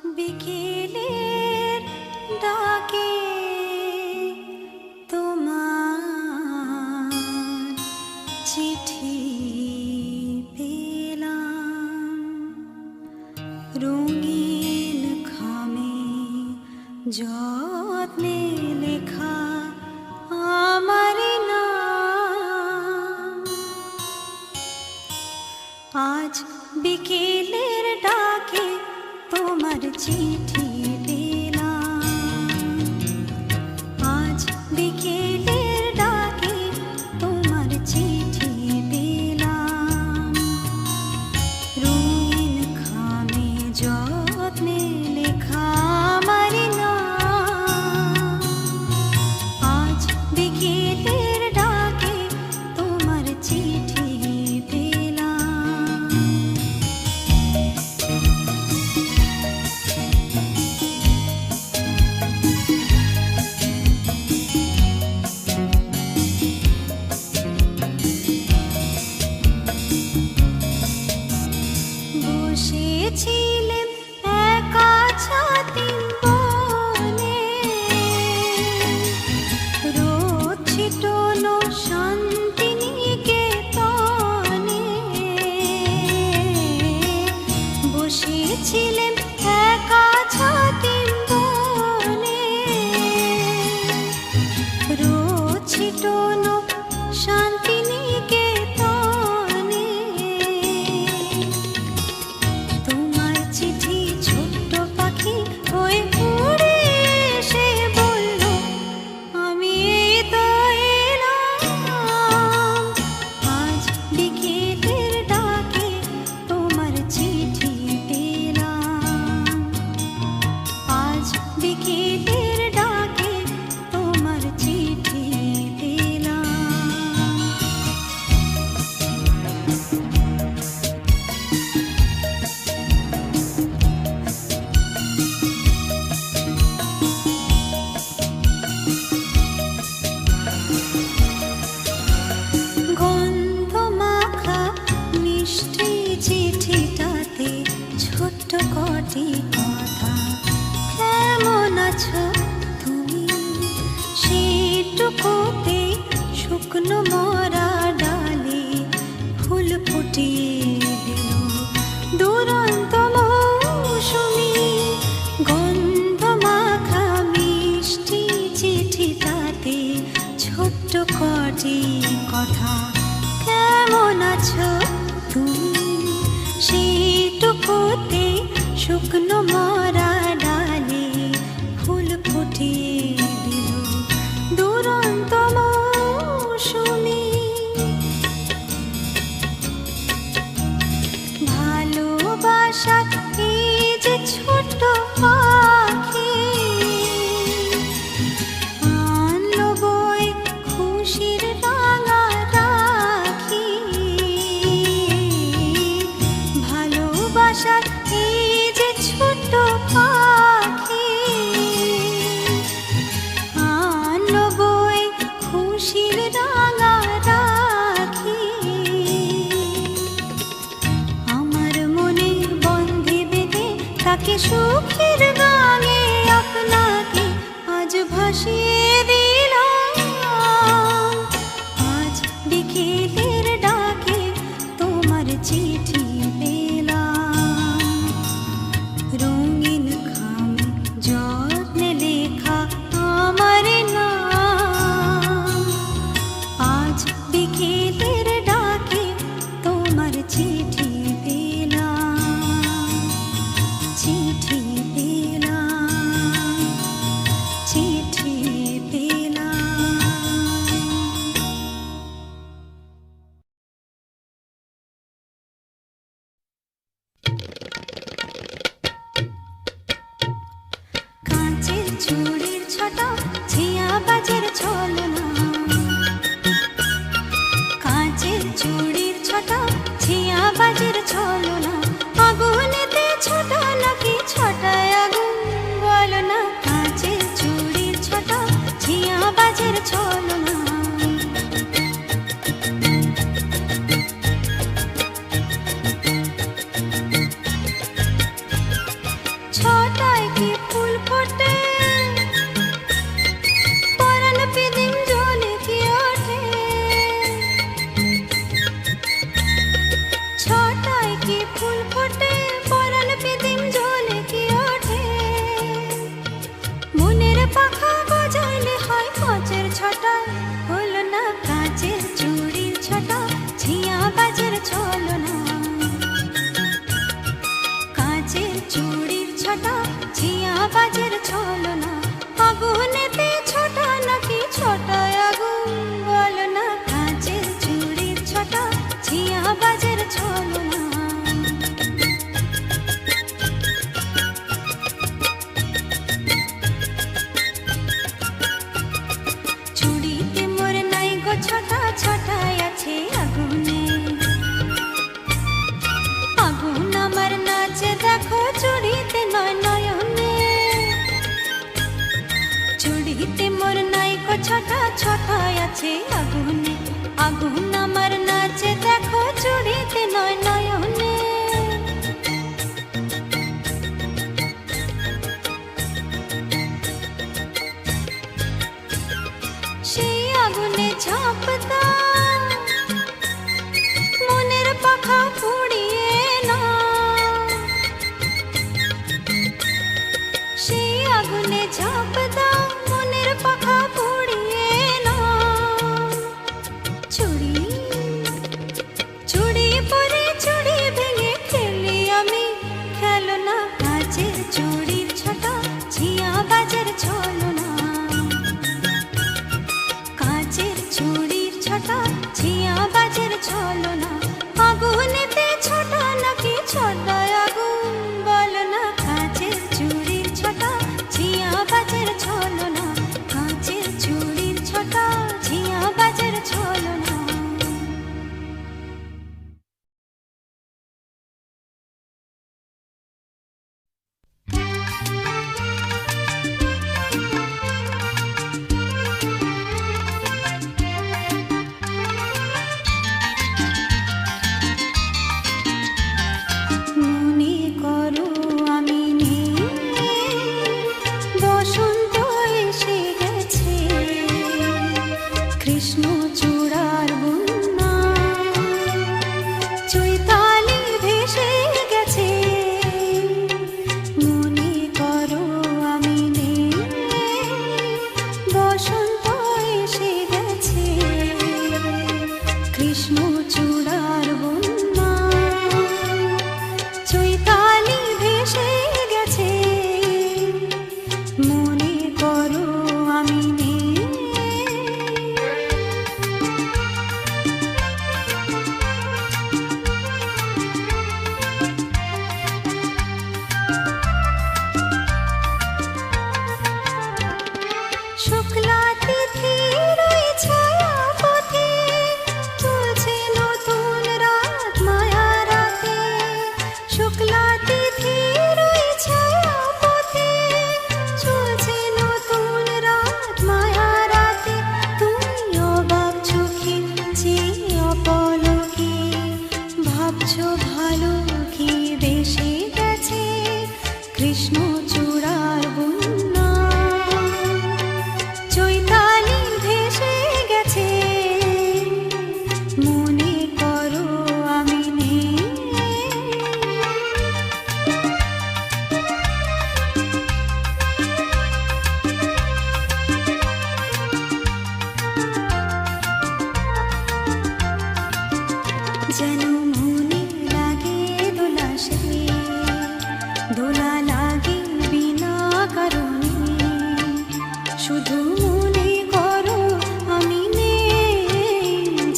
বিকেলের ডাকে তোমার চিঠি পেলাম, রঙিন খামে যত্নে লেখা আমার নাম। আজ বিকেলের ডাকে তোমার চিঠি পেলাম, আজ বিকেলের ডাকে তোমার চিঠি পেলাম, রঙিন খামে যত্নে লেখা আমার নাম। আজ বিকেলের ডাকে তোমার চিঠি পেলাম। বসেছিলেন একা ছাতিম বনে, রোদ ছিটোনো শান্তিনিকেতনে। বসেছিলেন একা ছাতিম বনে, রোদ ছিটোনো শান্তিনিকেতনে। তোমার চিঠি ছোট্ট পাখি হয়ে উড়ে এসে বলল, আমি এই তো এলাম। আজ বিকেলের ডাকে তোমার চিঠি পেলাম, আজ বিকেলের ডাকে তোমার চিঠি পেলাম। গন্ধ মাখা মিষ্টি চিঠিটাতে ছোট্ট কটি কথা, কেমন আছো তুমি, সেটুকুতে শুকনো মরা ডালে ফুল ফুটিয়ে দিল দুরন্ত মৌসুমি। গন্ধ মাখা মিষ্টি চিঠিটাতে ছোট্ট কটি কথা, কেমন আছো তুমি, সেটুকুতে শুকনো মরা ডালে ফুল ফুটিয়ে দিল দুরন্ত মৌসুমি। ভালোবাসার এই যে ছোট্ট পাখি, আনলো বয়ে খুশির রাঙা রাখি। ভালোবাসার এই যে ছোট্ট পাখি, আনলো বয়ে খুশির রাঙা রাখি। আমার মনে বন্ধে বেঁধে তাকে সুখের গানে আপনাকে আজ ভাসিয়ে দিলাম। আজ বিকেলের ডাকে তোমার চিঠি পেলাম, রঙিন খামে যত্নে লেখা আমার নাম। আজ বিকেলের ডাকে তোমার চিঠি পেলাম, চিঠি পেলাম, চিঠি পেলাম। কাঁচের চুড়ির ছটা ঝিয়া বাজের ছলনা, কাঁচের চুড়ির ছটা ঝিয়া বাজের ছলনা। আগুনেতে ছোটা নাকি ছটায় আগুন বলো না। কাঁচের চুড়ির ছটা ঝিয়া বাজের ছলনা। ছোট আছে আগুনে, আগুন আমার নাচে দেখো চুড়িতে নয় নয়নে। সেই আগুনে ঝাঁপ দাও, মনের পাখা পুড়িয়ে নাও। সেই আগুনে ঝাঁপ দাও, মনের পাখা পুড়িয়ে নাও। চুড়ি চুড়ি পরে চুড়ি ভেঙে ফেলি আমি, খেলনা কাচের চুড়ির ছোট ঝিয়া বাজের ছলনা। কাচের চুড়ির ছোট ঝিয়া বাজের ছলনা, আগুনেতে ছোট নাকি ছোট আগুন বলো না। কাচের চুড়ির ছোট ঝিয়া বাজের ছলনা, কাচের চুড়ির ছোট ঝিয়া বাজের ছলনা। মনে করো আমি নেই, বসন্ত এসে গেছে, কৃষ্ণ চূড়ার বন্যা, চৈতালি ভেসে গেছে। মনে করো আমি নেই, বসন্ত এসে গেছে, কৃষ্ণ চূড়ার বন্যা, চৈতালি ভেসে গেছে। মনে করো আমি নেই। শুক্লা তিথির ওই ছায়া পথে চলছে নতুন রাত মায়া রাতে। শুক্লা তিথির ওই ছায়া পথে চলছে নতুন রাত মায়া রাতে। তুমি অবাক চোখে চেয়ে অপলকে ভাবছো ভালো কি বেশি গেছে, কৃষ্ণ চূড়ার বন্যা, চৈতালি ভেসে গেছে। মনে করো আমি নেই। যেন মনে লাগে দোলা সে, দোলা লাগে বিনা কারণে। শুধু মনে করো আমি নেই,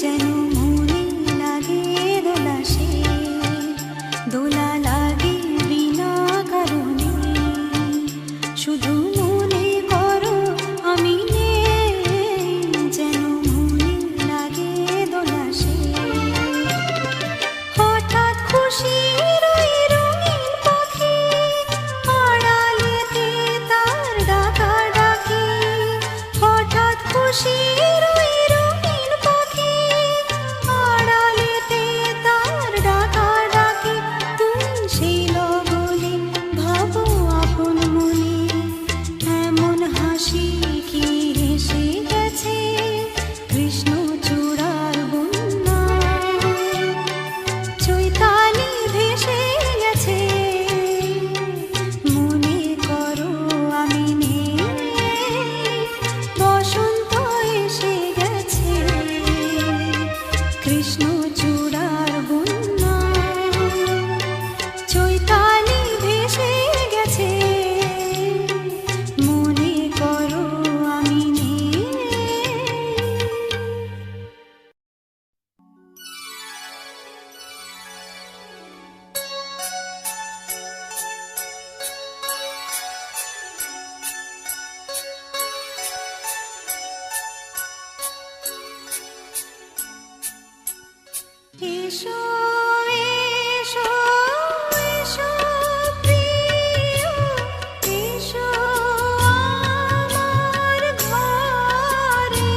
যেন মনে লাগে দোলা সে, দোলা লাগে বিনা কারণে। শুধু মনে করো আমি নেই, যেন মনে লাগে দোলা সে। হঠাৎ খুশির ওই রঙিন পাখি আড়ালেতে তার ডাকা ডাকি। হঠাৎ খুশির ওই রঙিন পাখি আড়ালেতে তার ডাকা ডাকি। তুমি সেই লগনে ভাবো আপন মনে, এমন হাসি কি হেসে গেছে, কৃষ্ণ চূড়ার বন্যা, চৈতালি ভেসে গেছে। মনে করো আমি নেই, বসন্ত এসে গেছে, কৃষ্ণ চূড়ার বন্যা, চৈতালি ভেসে গেছে। মনে করো আমি নেই। এসো এসো এসো প্রিয়, এসো আমার ঘরে।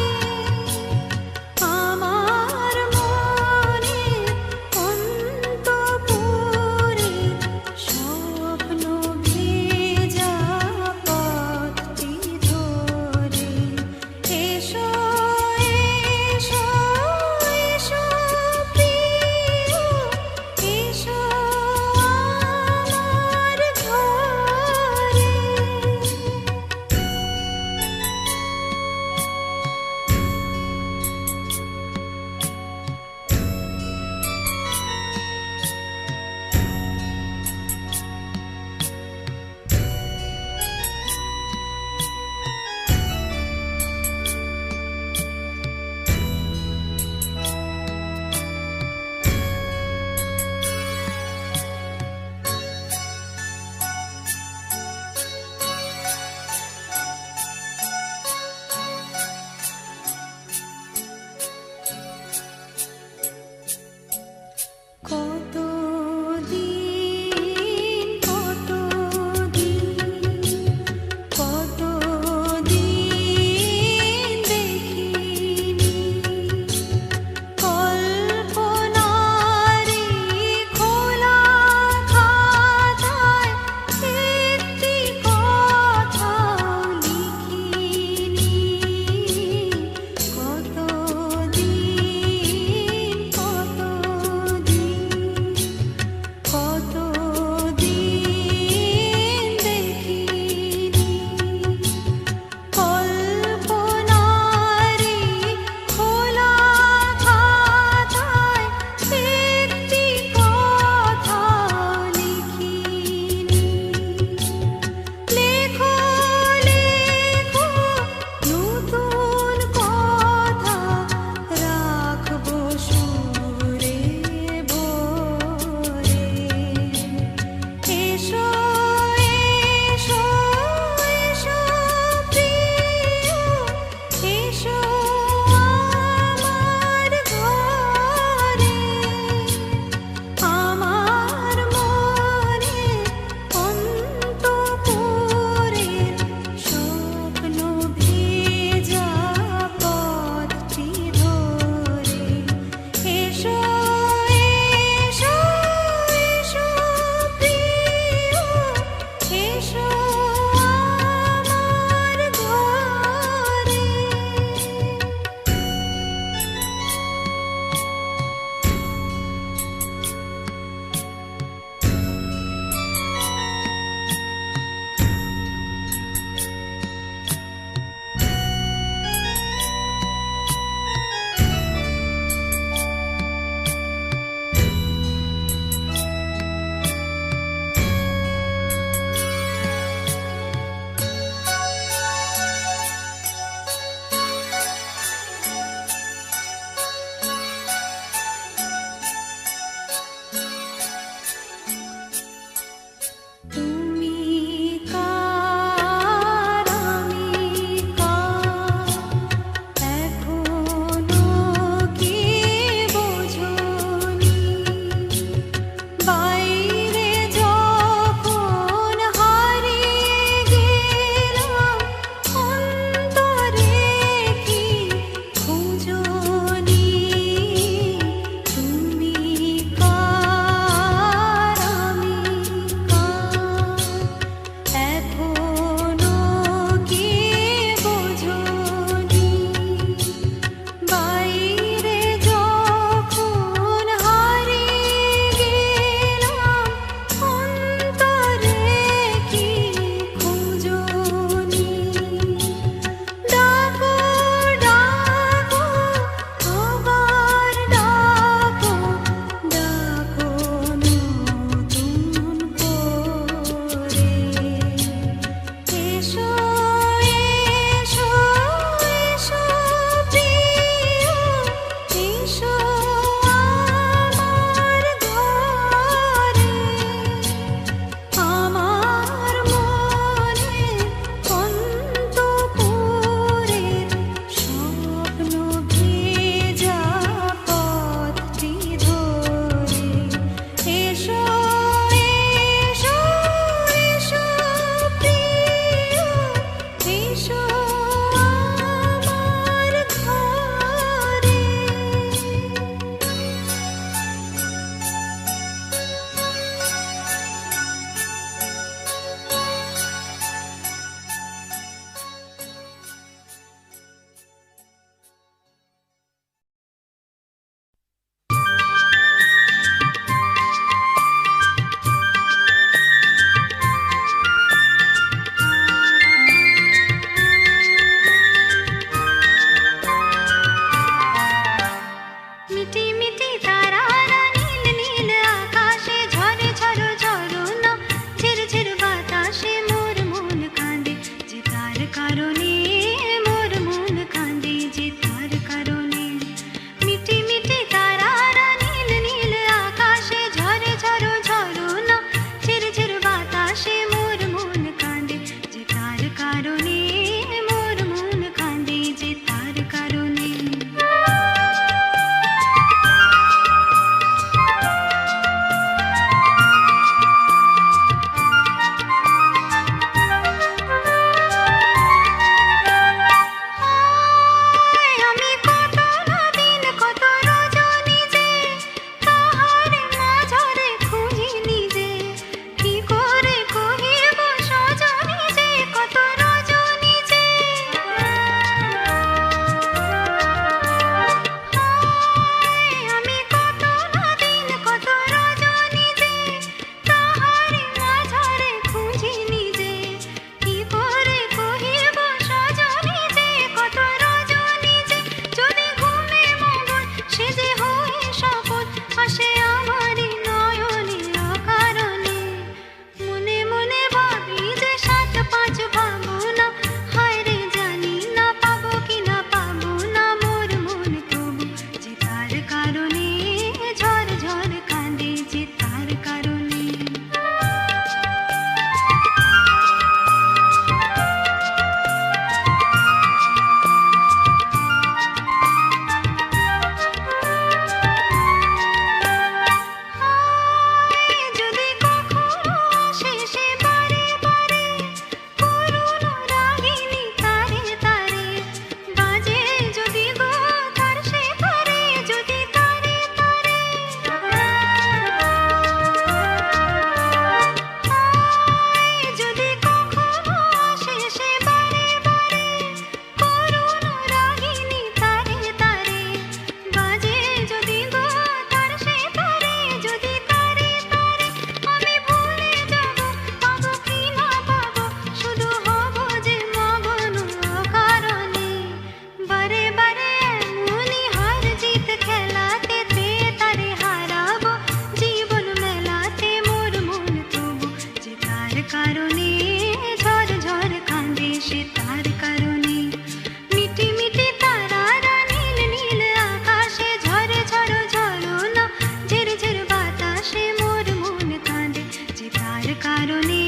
তার কারণে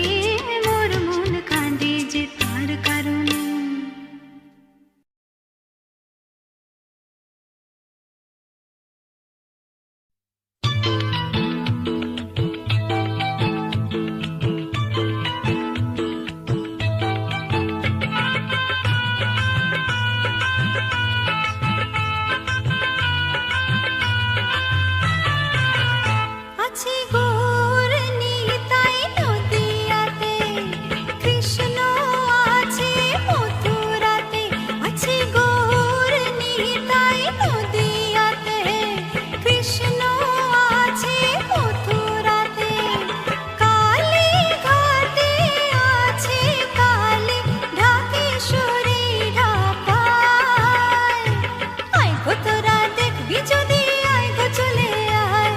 মোর মন কাঁদে যে তার কারণে। আছে গৌর নিতাই নদিয়াতে, কৃষ্ণ আছে মথুরাতে। আছে গৌর নিতাই নদিয়াতে, কৃষ্ণ আছে মথুরাতে। কালী ঘাটে আছে কালী, ঢাকেশ্বরী ঢাকায়। আয় গো তোরা দেখবি যদি, আয় গো চলে আয়।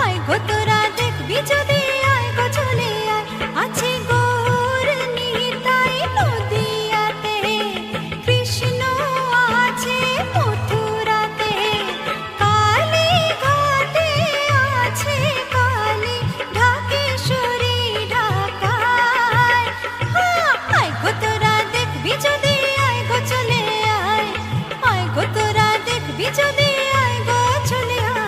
আয় গো তোরা দেখবি যদি, আয় গো চলে আয়। আছে গৌর নিতাই নদিয়াতে, কৃষ্ণ আছে মথুরাতে। কালী ঘাটে আছে কালী, ঢাকেশ্বরী ঢাকায়। আয় গো তোরা দেখবি যদি, আয় গো চলে আয়। আয় গো তোরা দেখবি যদি, আয় গো চলে আয়।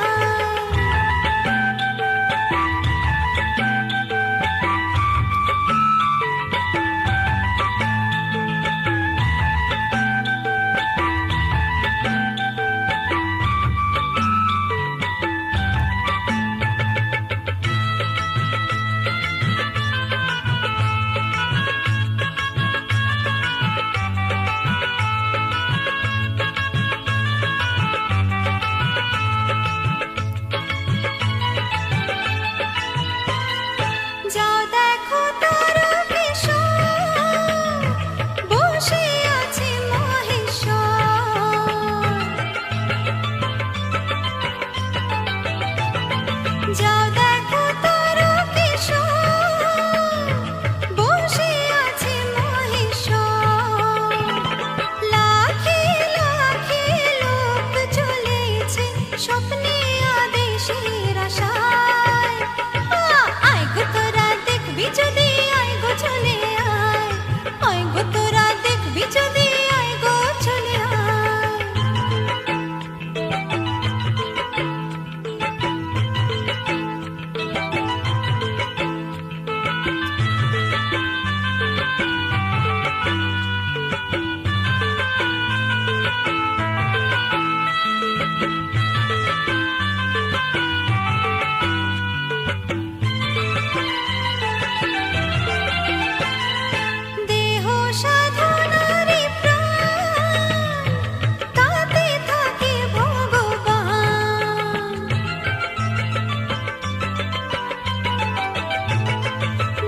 যাও দেখো তার কিশোর, বসে আছে মহেশ্বর। যাও দেখো তার কিশোর, বসে আছে মহেশ্বর। লাখে লাখে লোক চলেছে স্বপ্নে আদেশের আশায়। আয় গো তোরা দেখবি যদি, আয় গো চলে আয়। আয় গো তোরা দেখবি যদি, আয় গো চলে আয়। দেহ সাধনারি প্রাণ, তাতে থাকে ভগবান।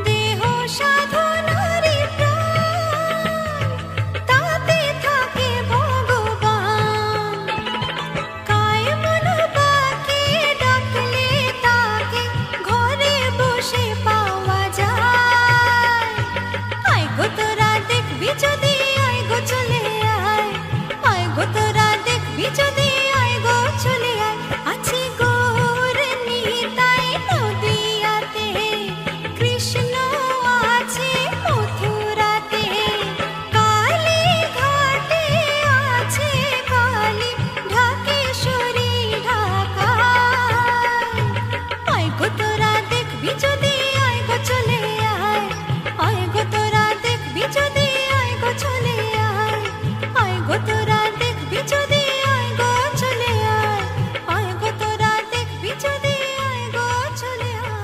দেহ সাধনারি প্রাণ, তাতে থাকে ভগবান। কায় মন বাকে ডাকলে তাকে ঘরে বসে পাওয়া যায়। আয় গো তোরা দেখবি যদি, আয় গো চলে আয়। আয় গো তোরা দেখবি যদি, আয় গো চলে আয়। আছে গৌর নিতাই নদিয়াতে, কৃষ্ণ আছে মথুরাতে। কালী ঘাটে আছে কালী, ঢাকেশ্বরী ঢাকায়। আয় গো তোরা দেখবি যদি, আয় গো চলে আয়। আয় গো তোরা দেখবি যদি, আয় গো চলে আয়। আয় গো তোরা দেখবি যদি, আয় গো চলে আয়। আয় গো তোরা দেখবি যদি, আয় গো চলে আয়।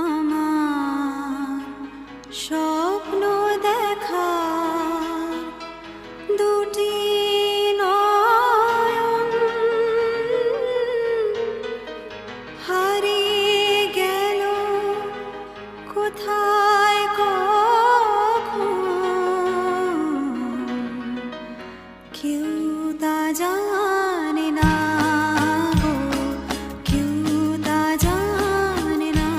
আমার স্বপ্ন দেখার দুটি নয়ন, হারিয়ে গেল কোথায় কখন কেউ তা জানে না গো, কেউ তা জানে না।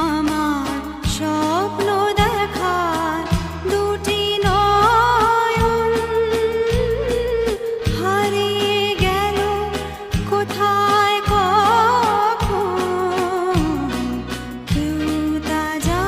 আমার স্বপ্ন দেখার দুটি নয়ন হারিয়ে গেল কোথায় কখন কেউ তা জানে না।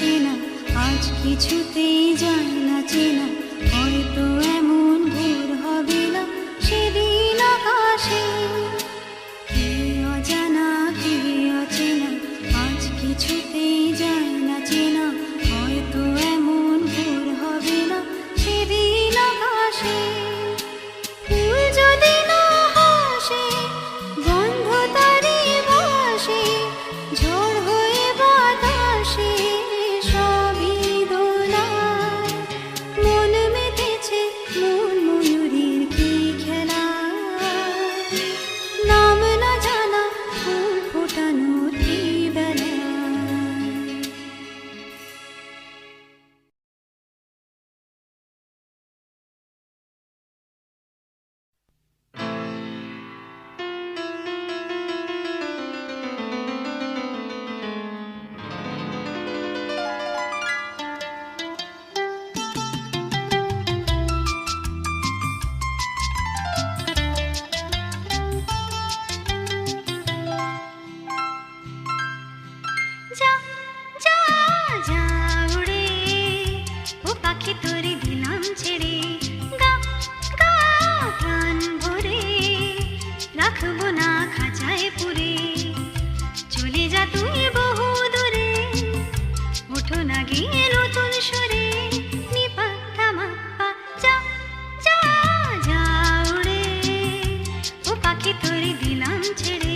চেনা, আজ কিছুতেই যায় না চেনা, হয়তো এমন ভোর হবে না সেদিন আকাশে। কে অজানা কে অচেনা, আজ কিছুতেই যায় না চেনা, হয়তো এমন ভোর হবে না সেদিন আকাশে। ফুল যদি না হাসে, গন্ধ তারি ভাসে, ঝড় হয়ে বাতাসে সবই দোলায়। মন মেতেছে মন ময়ূরীর কি খেলা, নাম না জানা ফুল ফোটানোর কি বেলা। যা যা যা উড়ে, ও পাখি তোরে দিলাম ছেড়ে, গা গা প্রাণ ভরে, রাখবো না খাঁচায় পুরে। চলে যা তুই বহু দূরে, ওঠো না গিয়ে নতুন সুরে, নিপা থামা পা। যা যা যা উড়ে, ও পাখি তোরে দিলাম ছেড়ে।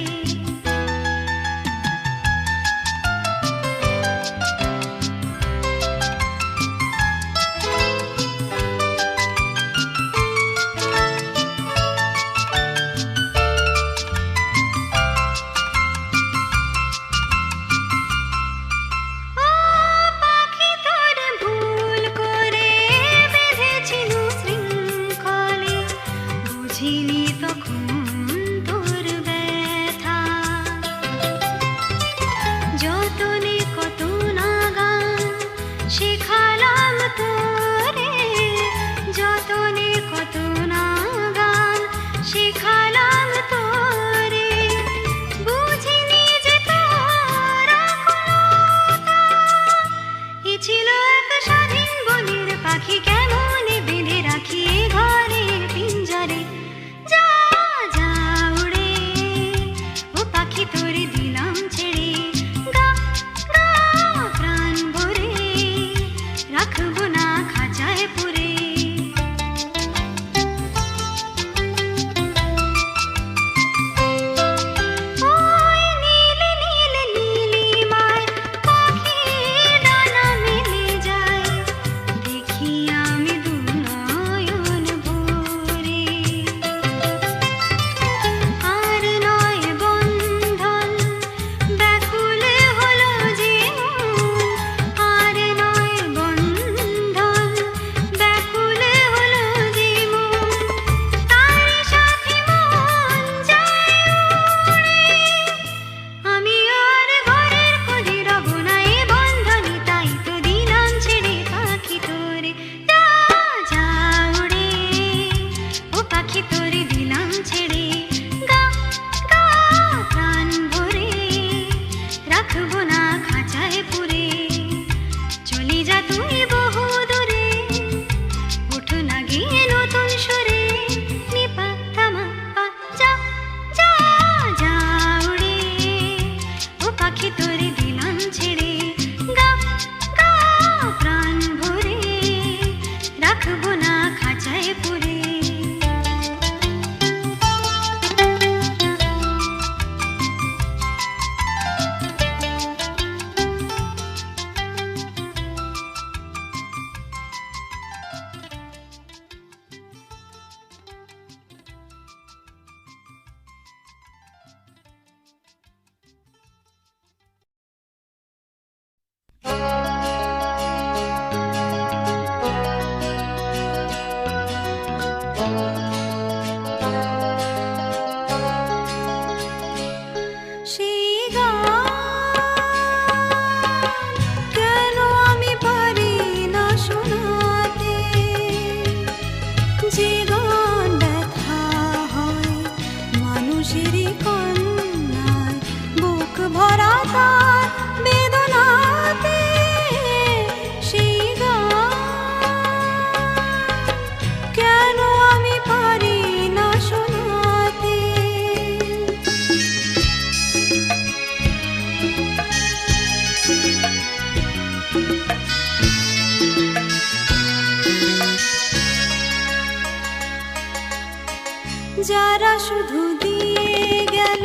শুধু দিয়ে গেল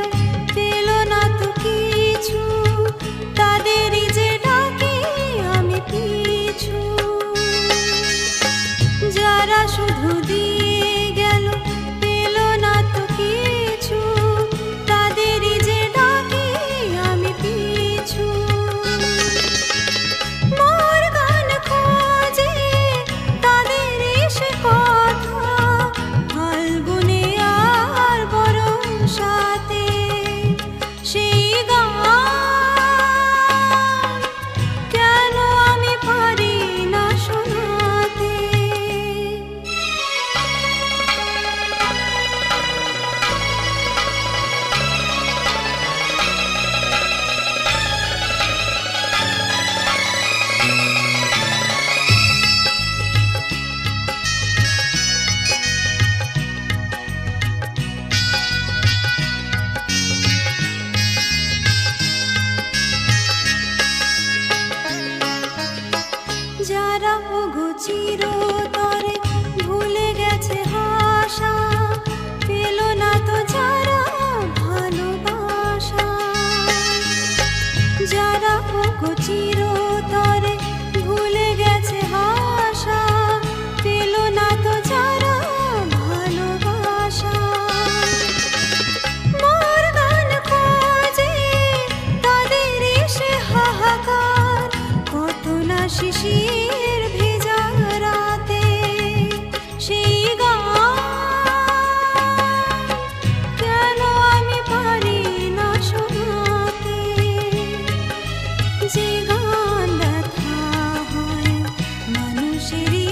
পেল না তো কিছু, তাদেরই যে ডাকি আমি পিছু। যারা শুধু দিয়ে গেল পেল না তো কিছু, তাদেরই যে ডাকি আমি পিছু। মোর গান খোঁজে তাদের এসে কথা, ফাল্গুনে আর বরষাতে সেই গান কেন আমি পারি না শোনাতে। যারা ওগো চিরতরে ভুলে গেছে হাসা, পেল না তো যারা ভালোবাসা। যারা ওগো চিরতরে ভুলে গেছে হাসা, পেল না তো যারা ভালোবাসা। মোর গান খোঁজে তাদের এসে হাহাকার, কত না শিশির ভেজা রাতে সেই গান কেন আমি পারি না শোনাতে। যে গান ব্যথা হয় মানুষেরই